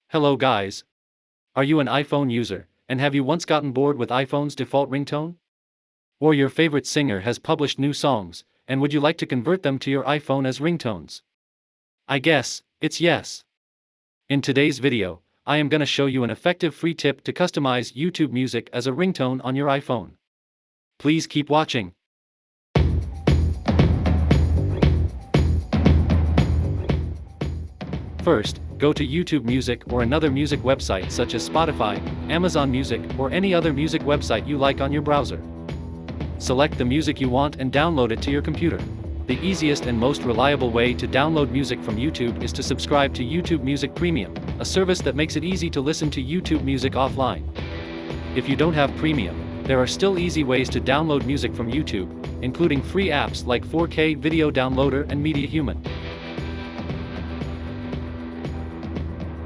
Hello guys. Are you an iPhone user, and have you once gotten bored with iPhone's default ringtone? Or your favorite singer has published new songs, and would you like to convert them to your iPhone as ringtones? I guess it's yes. In today's video, I am gonna show you an effective free tip to customize YouTube music as a ringtone on your iPhone. Please keep watching. First, go to YouTube Music or another music website such as Spotify, Amazon Music, or any other music website you like on your browser. Select the music you want and download it to your computer. The easiest and most reliable way to download music from YouTube is to subscribe to YouTube Music Premium, a service that makes it easy to listen to YouTube music offline. If you don't have Premium, there are still easy ways to download music from YouTube, including free apps like 4K Video Downloader and MediaHuman.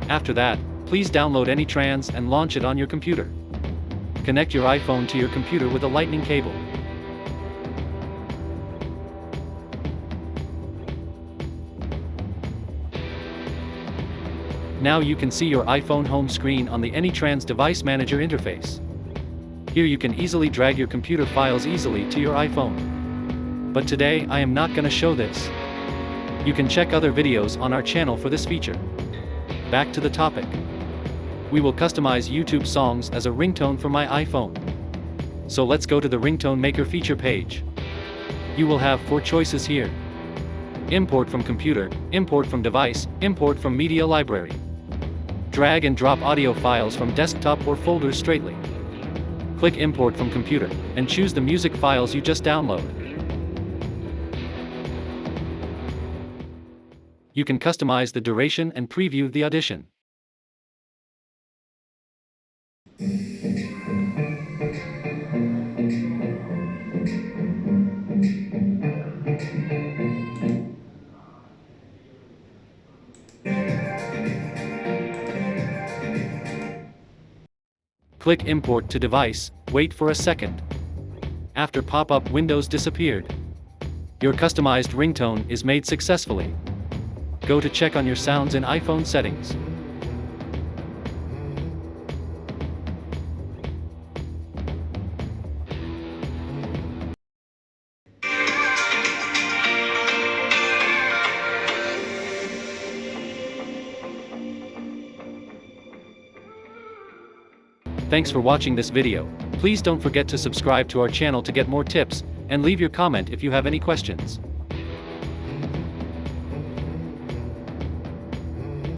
After that, please download AnyTrans and launch it on your computer. Connect your iPhone to your computer with a lightning cable. Now you can see your iPhone home screen on the AnyTrans device manager interface. Here you can easily drag your computer files easily to your iPhone. But today I am not gonna show this. You can check other videos on our channel for this feature. Back to the topic. We will customize YouTube songs as a ringtone for my iPhone. So let's go to the Ringtone Maker feature page. You will have 4 choices here. Import from computer, import from device, import from media library. Drag and drop audio files from desktop or folders straightly. Click Import from computer, and choose the music files you just downloaded. You can customize the duration and preview the audition. Click Import to device, wait for a second. After pop-up windows disappeared, your customized ringtone is made successfully. Go to check on your sounds in iPhone settings. Thanks for watching this video. Please don't forget to subscribe to our channel to get more tips, and leave your comment if you have any questions.